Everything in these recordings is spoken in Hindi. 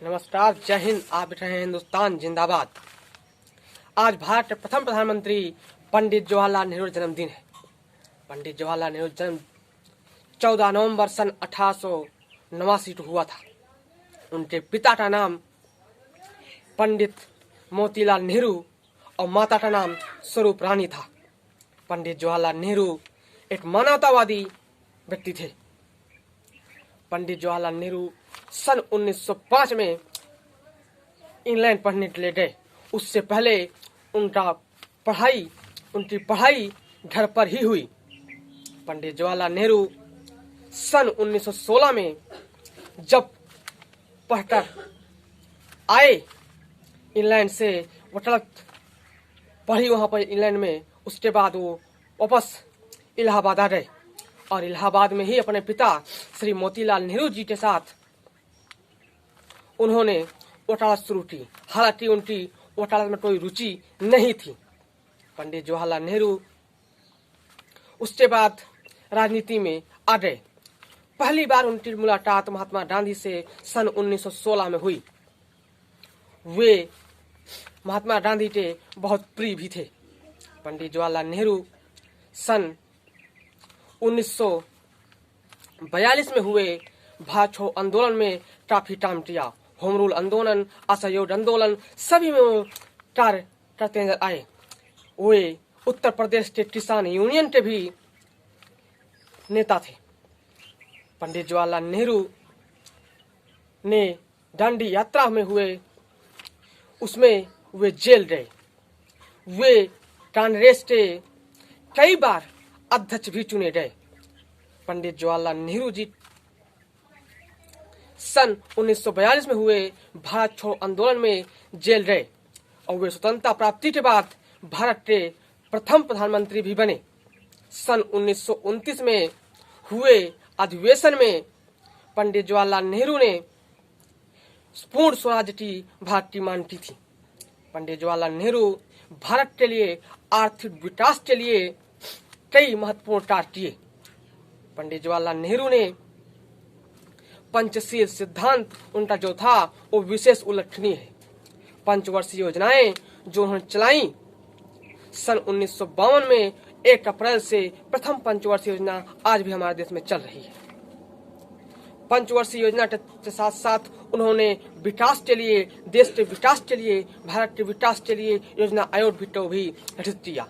नमस्कार, जय हिंद। आप देख रहे हैं हिंदुस्तान जिंदाबाद। आज भारत के प्रथम प्रधानमंत्री पंडित जवाहरलाल नेहरू जन्मदिन है। पंडित जवाहरलाल नेहरू जन्म 14 नवंबर सन 1889 को हुआ था। उनके पिता का नाम पंडित मोतीलाल नेहरू और माता का नाम स्वरूप रानी था। पंडित जवाहरलाल नेहरू एक मानवतावादी व्यक्ति थे। पंडित जवाहरलाल नेहरू सन 1905 में इंग्लैंड पढ़ने के लिए गए। उससे पहले उनकी पढ़ाई घर पर ही हुई। पंडित जवाहरलाल नेहरू सन 1916 में जब पढ़कर आए इंग्लैंड से, वो पढ़ी वहाँ पर इंग्लैंड में। उसके बाद वो वापस इलाहाबाद आ गए और इलाहाबाद में ही अपने पिता श्री मोतीलाल नेहरू जी के साथ उन्होंने वकालत शुरू की। हालांकि उनकी वकालत में कोई रुचि नहीं थी। पंडित जवाहरलाल नेहरू उसके बाद राजनीति में आ गए। पहली बार उनकी मुलाकात महात्मा गांधी से सन 1916 में हुई। वे महात्मा गांधी के बहुत प्रिय भी थे। पंडित जवाहरलाल नेहरू सन 1942 में हुए भारत छोड़ो आंदोलन में काफी काम किया। होम रूल आंदोलन, असहयोग आंदोलन, सभी में वो कार्य करते नजर आए। वे उत्तर प्रदेश के किसान यूनियन के भी नेता थे। पंडित जवाहरलाल नेहरू ने दांडी यात्रा में हुए, उसमें वे जेल गए। वे कांग्रेस के कई बार अध्यक्ष भी चुने गए। पंडित जवाहरलाल नेहरू जी सन 1942 में हुए भारत छोड़ो आंदोलन में जेल गए और वे स्वतंत्रता प्राप्ति के बाद भारत के प्रथम प्रधानमंत्री भी बने। सन 1929 में हुए अधिवेशन में पंडित जवाहरलाल नेहरू ने पूर्ण स्वराज की भारत की मांग की थी। पंडित जवाहरलाल नेहरू भारत के लिए आर्थिक विकास के लिए कई महत्वपूर्ण कार्य किए। पंडित जवाहरलाल नेहरू ने पंचशील सिद्धांत उनका जो था वो विशेष उल्लेखनीय है। पंचवर्षीय योजनाएं जो उन्होंने चलाई, सन 1952 में 1 अप्रैल से प्रथम पंचवर्षीय योजना आज भी हमारे देश में चल रही है। पंचवर्षीय योजना के साथ साथ उन्होंने विकास के लिए, देश के विकास के लिए, भारत के विकास के लिए योजना आयोग भी गठित किया।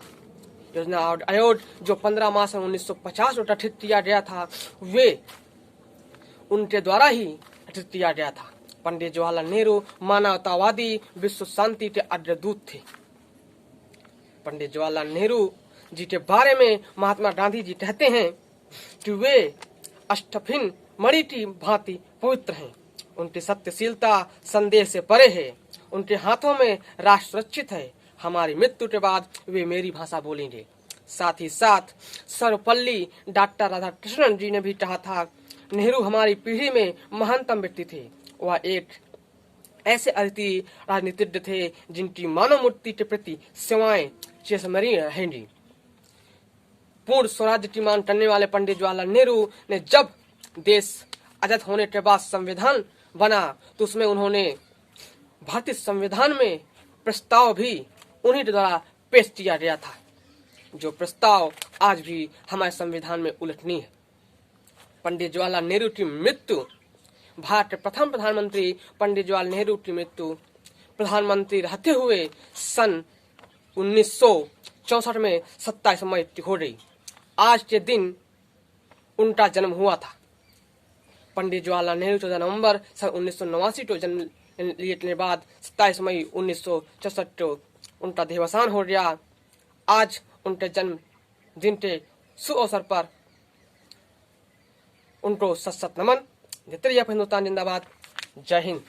योजना आयोग जो 15 मार्च 1950 को गठित किया गया था, वे उनके द्वारा ही गठित किया गया था। पंडित जवाहरलाल नेहरू मानवतावादी, विश्व शांति के अग्रदूत थे। पंडित जवाहरलाल नेहरू जी के बारे में महात्मा गांधी जी कहते हैं कि वे अष्टफिन मणि की भांति पवित्र हैं। उनकी सत्यशीलता संदेह से परे है। उनके हाथों में राष्ट्र सुरक्षित है। हमारी मृत्यु के बाद वे मेरी भाषा बोलेंगे। साथ ही साथ सर्वपल्ली डॉक्टर राधाकृष्णन जी ने भी कहा था, नेहरू हमारी पीढ़ी में महानतम व्यक्ति थे। वह एक ऐसे अद्वितीय राजनीतिज्ञ थे जिनकी मानव मूर्ति के प्रति सेवाएं चिरस्मरणीय रहेंगी। पूर्ण स्वराज्य की मांग करने वाले पंडित जवाहरलाल नेहरू ने जब देश आजाद होने के बाद संविधान बना तो उसमें उन्होंने भारतीय संविधान में प्रस्ताव भी उन्हीं के द्वारा पेश किया गया था, जो प्रस्ताव आज भी हमारे संविधान में उल्लेखनीय है। पंडित जवाहरलाल नेहरू की मृत्यु, भारत के प्रथम प्रधानमंत्री पंडित जवाहरलाल नेहरू की मृत्यु प्रधानमंत्री रहते हुए सन 1964 में 27 मई को हो गई। आज के दिन उनका जन्म हुआ था। पंडित जवाहरलाल नेहरू 14 नवंबर सन 1989 को जन्म लिए के बाद 27 मई 1964 को उनका देहावसान हो गया। आज उनके जन्म दिन के शुभ अवसर पर उनको सत नमन देते रहिए। हिंदुस्तान जिंदाबाद। जय हिंद।